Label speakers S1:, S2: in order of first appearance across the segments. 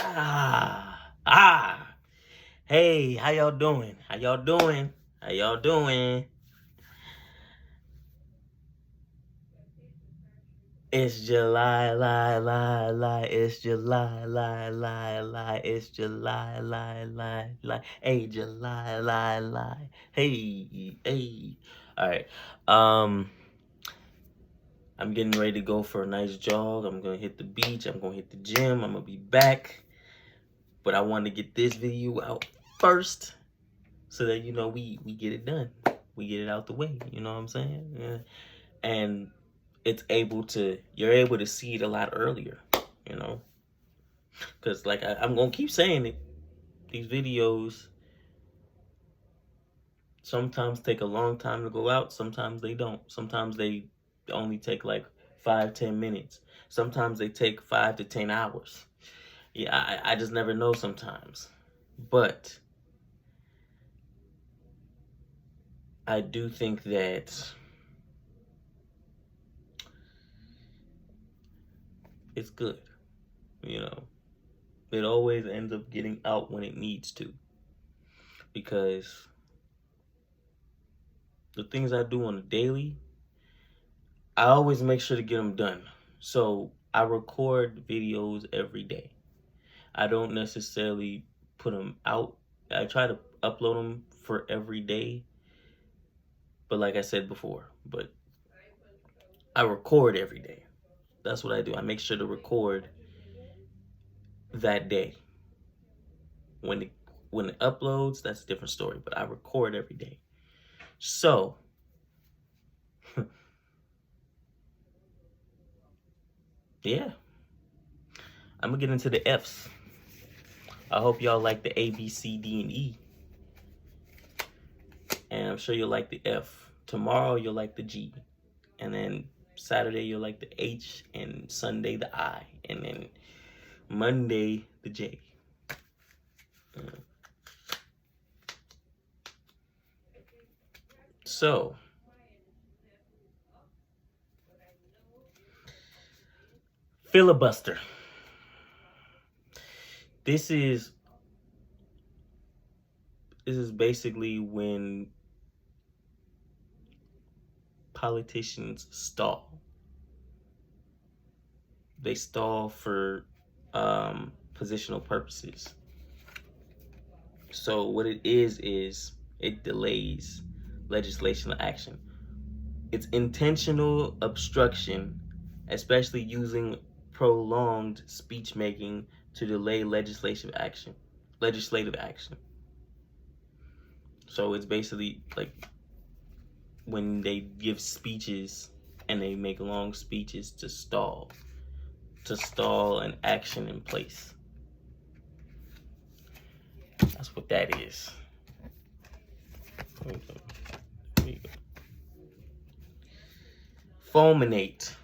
S1: Ah. Hey, how y'all doing? How y'all doing? How y'all doing? It's July, It's July, It's July, Hey, July, Hey, hey. All right. Um, I'm getting ready to go for a nice jog. I'm gonna hit the beach. I'm gonna hit the gym. I'm gonna be back. But I wanted to get this video out first, so that we get it done. We get it out the way. You know what I'm saying? Yeah. And you're able to see it a lot earlier. You know, because like I'm gonna keep saying it. These videos sometimes take a long time to go out. Sometimes they don't. Sometimes they only take like 5-10 minutes. Sometimes they take 5 to 10 hours. Yeah, I just never know sometimes. But I do think that it's good. You know, it always ends up getting out when it needs to. Because the things I do on a daily, I always make sure to get them done. So I record videos every day. I don't necessarily put them out. I try to upload them for every day. But like I said before, but I record every day. That's what I do. I make sure to record that day. When it uploads, that's a different story. But I record every day. So yeah, I'm gonna get into the F's. I hope y'all like the A, B, C, D, and E. And I'm sure you'll like the F. Tomorrow you'll like the G. And then Saturday you'll like the H. And Sunday the I. And then Monday the J. So filibuster. This is basically when politicians stall. They stall for positional purposes. So what it is it delays legislational action. It's intentional obstruction, especially using prolonged speech making to delay legislative action. So it's basically like when they give speeches and they make long speeches to stall an action in place. That's what that is. There you go. Fulminate.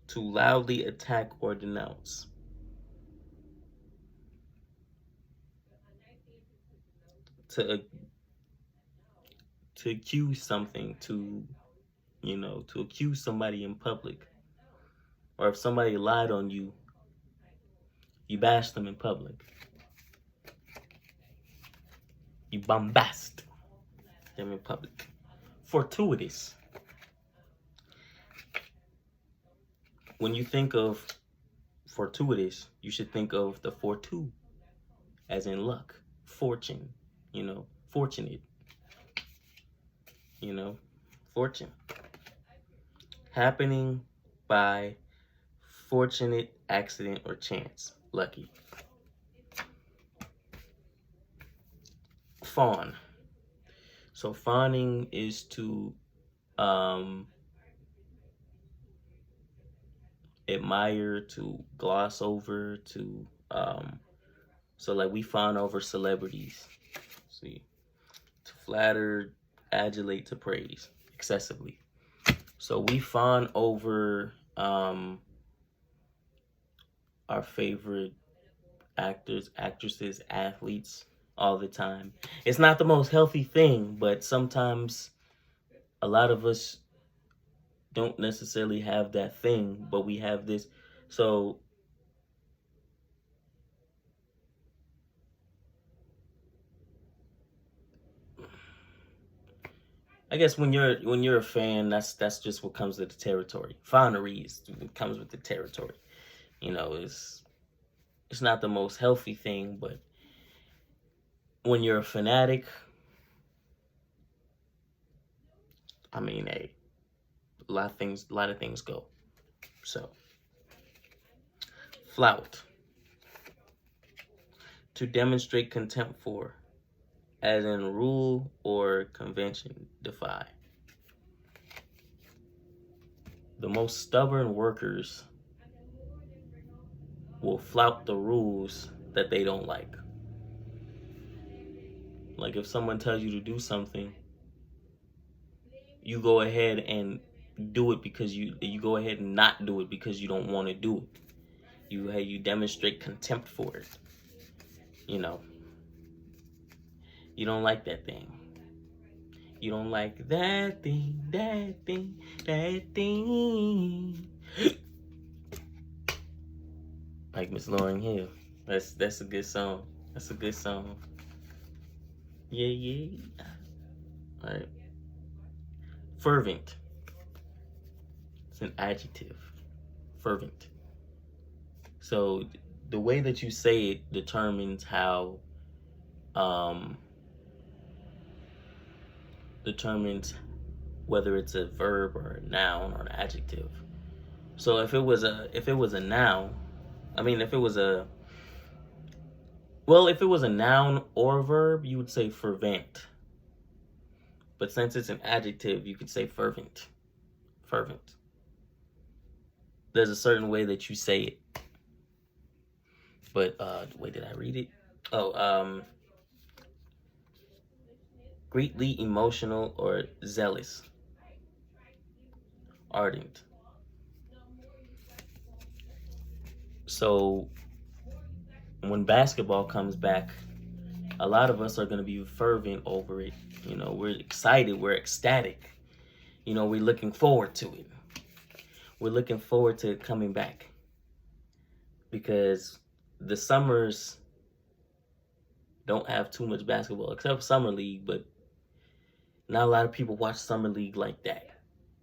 S1: To loudly attack or denounce. To accuse something, to accuse somebody in public. Or if somebody lied on you, you bash them in public. You bombast them in public. Fortuitous. When you think of fortuitous, you should think of the fortu, as in luck, fortune, fortunate, fortune. Happening by fortunate accident or chance, lucky. Fawn. So fawning is to admire, to gloss over, to so like we fawn over celebrities. See, to flatter, adulate, to praise excessively. So we fawn over our favorite actors, actresses, athletes all the time. It's not the most healthy thing, but sometimes a lot of us don't necessarily have that thing, but we have this. So I guess when you're a fan, that's just what comes with the territory. Fawnery is what comes with the territory. You know, it's not the most healthy thing, but when you're a fanatic, I mean, hey, a lot of things go. So, flout, to demonstrate contempt for, as in rule or convention defy. The most stubborn workers will flout the rules that they don't like. Like if someone tells you to do something, you go ahead and do it because you go ahead and not do it because you don't want to do it. You demonstrate contempt for it. You know, you don't like that thing. You don't like that thing, that thing, that thing. Like Miss Lauryn Hill. That's a good song. That's a good song. Yeah, yeah. All right. Fervent. It's an adjective. Fervent. So the way that you say it determines how determines whether it's a verb or a noun or an adjective. So if it was a noun, I mean if it was a well, if it was a noun or a verb, you would say fervent. But since it's an adjective, you could say fervent. Fervent. There's a certain way that you say it. But wait, did I read it? Oh, greatly emotional or zealous. Ardent. So when basketball comes back, a lot of us are going to be fervent over it. You know, we're excited, we're ecstatic. You know, we're looking forward to it. We're looking forward to it coming back because the summers don't have too much basketball except summer league, but not a lot of people watch summer league like that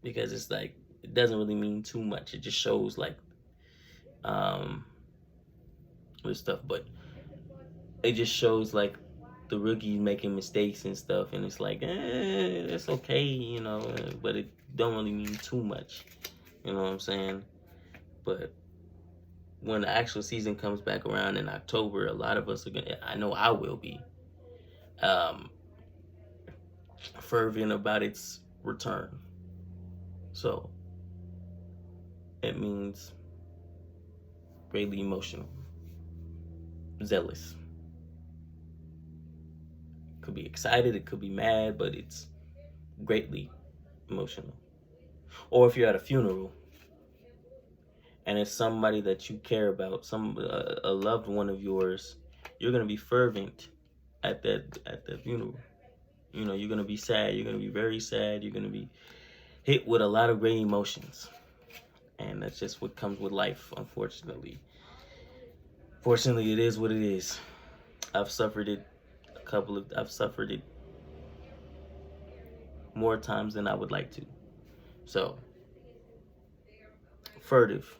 S1: because it's like it doesn't really mean too much. It just shows like this stuff, but it just shows like the rookies making mistakes and stuff, and it's like it's okay, you know, but it don't really mean too much. You know what I'm saying? But when the actual season comes back around in October, a lot of us are gonna. I know I will be um, fervent about its return. So it means greatly emotional, zealous. Could be excited, it could be mad, but it's greatly emotional. Or if you're at a funeral and it's somebody that you care about, a loved one of yours, you're gonna be fervent at that funeral. You know, you're gonna be sad. You're gonna be very sad. You're gonna be hit with a lot of great emotions, and that's just what comes with life. Unfortunately, fortunately, it is what it is. I've suffered it I've suffered it more times than I would like to. So, furtive,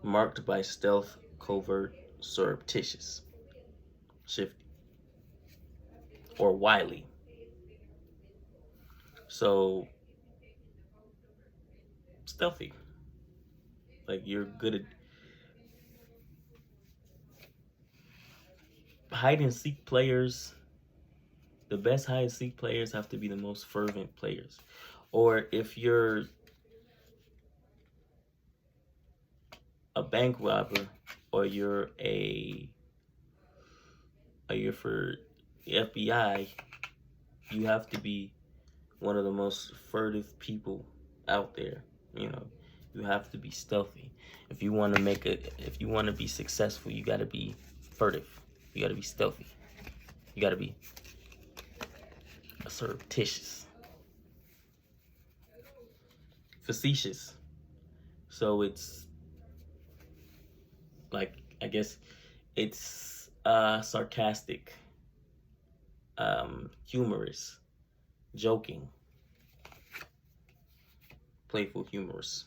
S1: marked by stealth, covert, surreptitious, shifty, or wily. So, stealthy. Like you're good at hide and seek players. The best hide and seek players have to be the most fervent players. Or if you're a bank robber, or you're for the FBI, you have to be one of the most furtive people out there. You know, you have to be stealthy. If you want to be successful, you got to be furtive. You got to be stealthy. You got to be surreptitious, facetious. So it's like I guess it's sarcastic, humorous, joking, playful, humorous,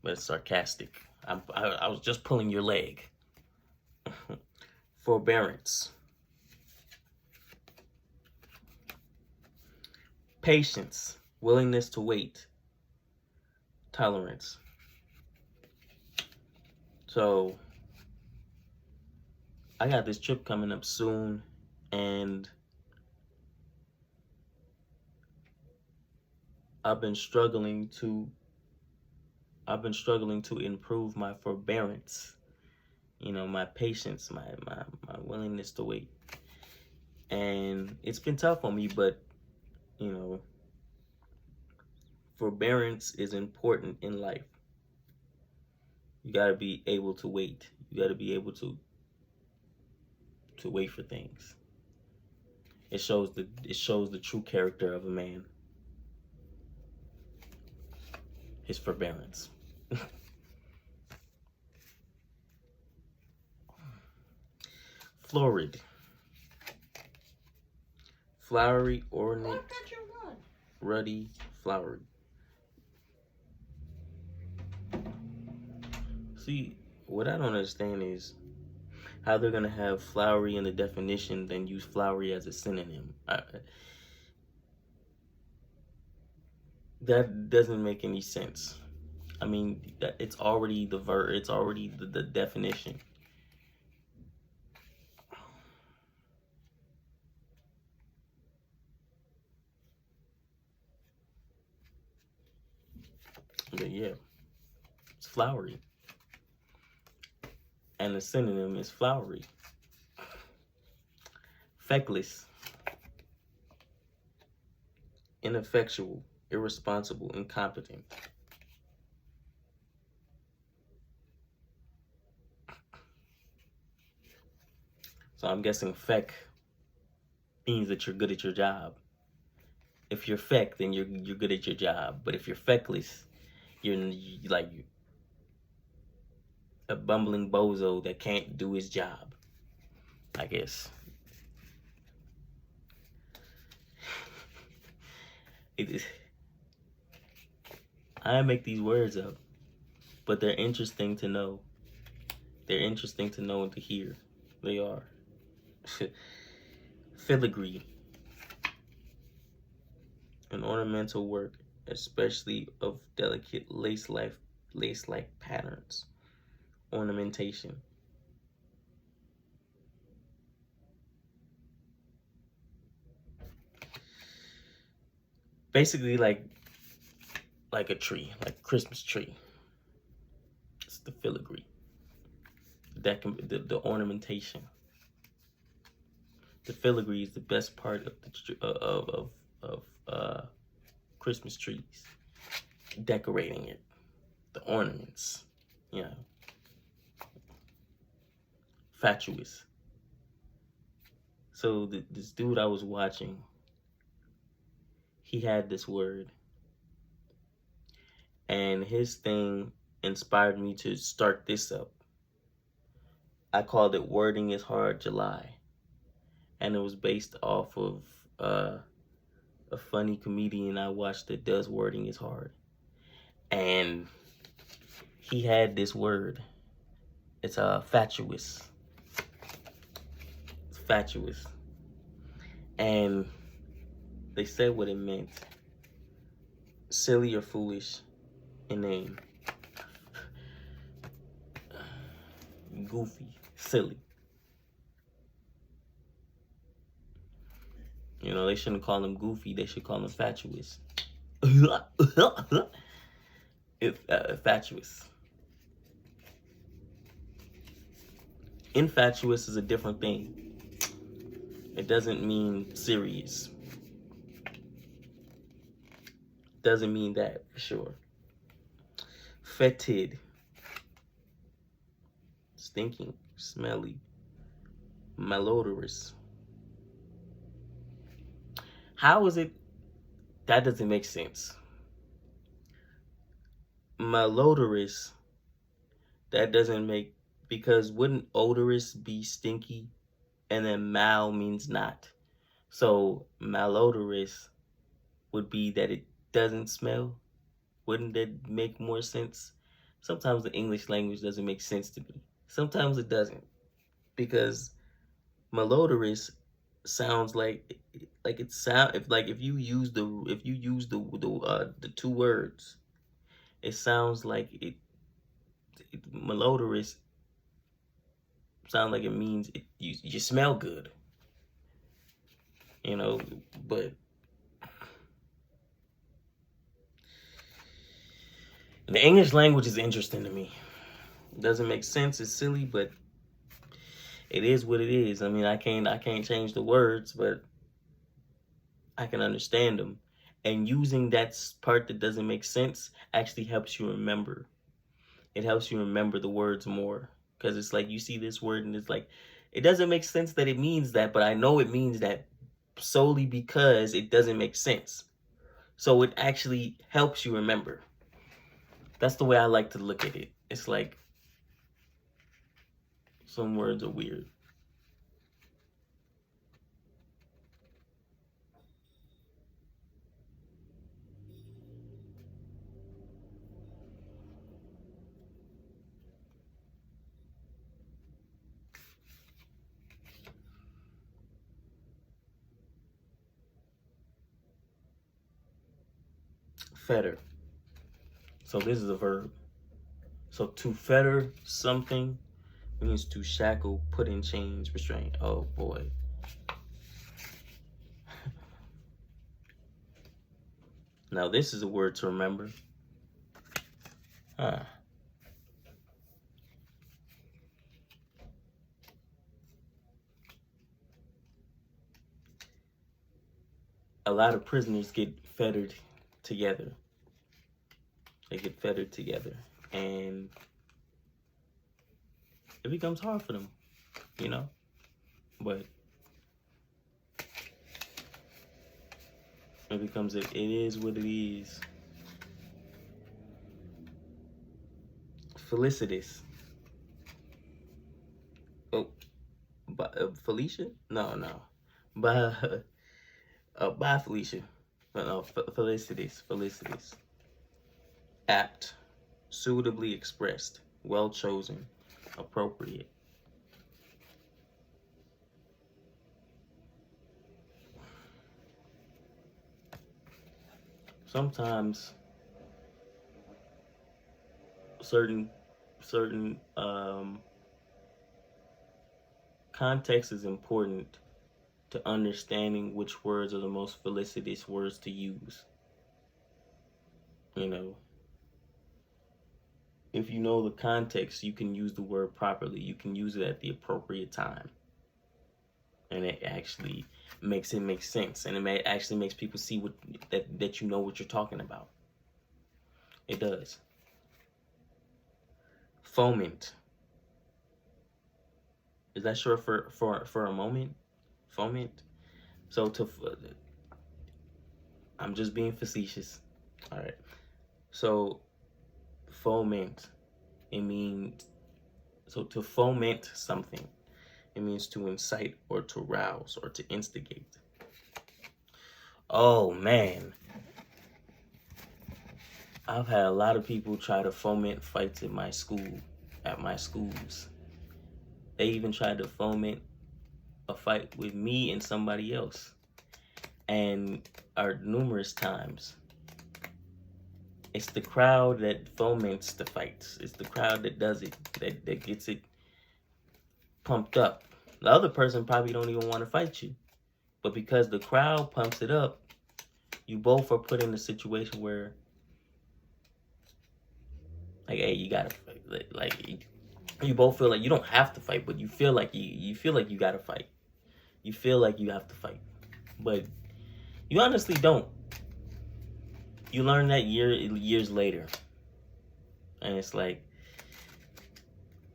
S1: but it's sarcastic. I was just pulling your leg. Forbearance, patience, willingness to wait, tolerance. So I got this trip coming up soon, and I've been struggling to improve my forbearance, my patience, my willingness to wait. And it's been tough on me, but forbearance is important in life. You got to be able to wait. You got to be able to wait for things. It shows the true character of a man. His forbearance. Florid. Flowery, ornate, ruddy, flowery. See, what I don't understand is how they're going to have flowery in the definition, then use flowery as a synonym. That doesn't make any sense. I mean, it's already the verb, it's already the definition. But yeah, it's flowery. And the synonym is flowery. Feckless. Ineffectual, irresponsible, incompetent. So I'm guessing feck means that you're good at your job. If you're feck, then you're good at your job. But if you're feckless, you're like a bumbling bozo that can't do his job, I guess. I make these words up, but they're interesting to know. They're interesting to know and to hear. They are. Filigree. An ornamental work, especially of delicate lace-like patterns. Ornamentation. Basically like a tree, like a Christmas tree. It's the filigree. That can be the ornamentation. The filigree is the best part of the Christmas trees. Decorating it, the ornaments, fatuous. So this dude I was watching, he had this word, and his thing inspired me to start this up. I called it Wording is Hard July. And it was based off of a funny comedian I watched that does Wording is Hard. And he had this word. It's fatuous. It's fatuous. And they said what it meant. Silly or foolish in name. Goofy, silly. They shouldn't call him goofy. They should call him fatuous. Fatuous. Infatuous is a different thing. It doesn't mean serious. Doesn't mean that for sure. Fetid. Stinking, smelly, malodorous. How is it? That doesn't make sense. Malodorous, that doesn't because wouldn't odorous be stinky? And then mal means not. So malodorous would be that it doesn't smell. Wouldn't that make more sense? Sometimes the English language doesn't make sense to me. Sometimes it doesn't, because malodorous sounds like it sound if you use the two words, it sounds like malodorous sound like it means you smell good, you know. But the English language is interesting to me. It doesn't make sense. It's silly, but it is what it is. I mean, I can't change the words, but I can understand them. And using that part that doesn't make sense actually helps you remember. It helps you remember the words more, because it's like you see this word and it's like it doesn't make sense that it means that, but I know it means that solely because it doesn't make sense. So it actually helps you remember. That's the way I like to look at it. It's like some words are weird. Fetter. So this is a verb. So to fetter something means to shackle, put in chains, restrain. Oh boy. Now this is a word to remember. Huh. A lot of prisoners get fettered together. They get fettered together, and it becomes hard for them, you know. But it is what it is. Felicitous. Oh, Felicia? No. Bye, bye, Felicia. No, felicitous. Apt, suitably expressed, well chosen, appropriate. Sometimes certain context is important to understanding which words are the most felicitous words to use. You know, if you know the context, you can use the word properly. You can use it at the appropriate time. And it actually makes it make sense. And actually makes people see that you know what you're talking about. It does. Foment. Is that short for a moment? Foment? So I'm just being facetious. All right. So foment, it means, so to foment something, it means to incite or to rouse or to instigate. Oh man, I've had a lot of people try to foment fights at my schools. They even tried to foment a fight with me and somebody else, and are numerous times. It's the crowd that foments the fights. It's the crowd that does it, that gets it pumped up. The other person probably don't even want to fight you. But because the crowd pumps it up, you both are put in a situation where, like, hey, you gotta fight. Like, you both feel like you don't have to fight, but you feel like you feel like you gotta fight. You feel like you have to fight, but you honestly don't. You learn that years later, and it's like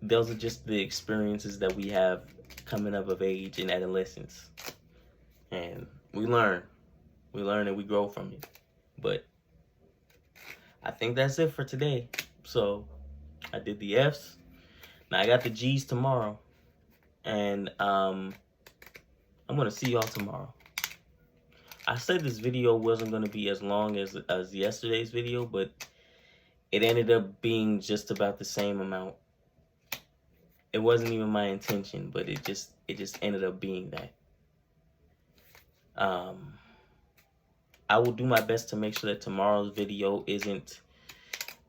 S1: those are just the experiences that we have coming up of age in adolescence, and we learn and we grow from it. But I think that's it for today. So I did the F's. Now I got the G's tomorrow, and I'm gonna see y'all tomorrow. I said this video wasn't going to be as long as yesterday's video, but it ended up being just about the same amount. It wasn't even my intention, but it just ended up being that. I will do my best to make sure that tomorrow's video isn't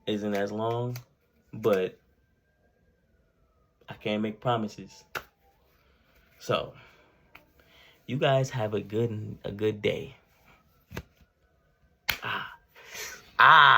S1: as long, but I can't make promises. So, you guys have a good day. Ah.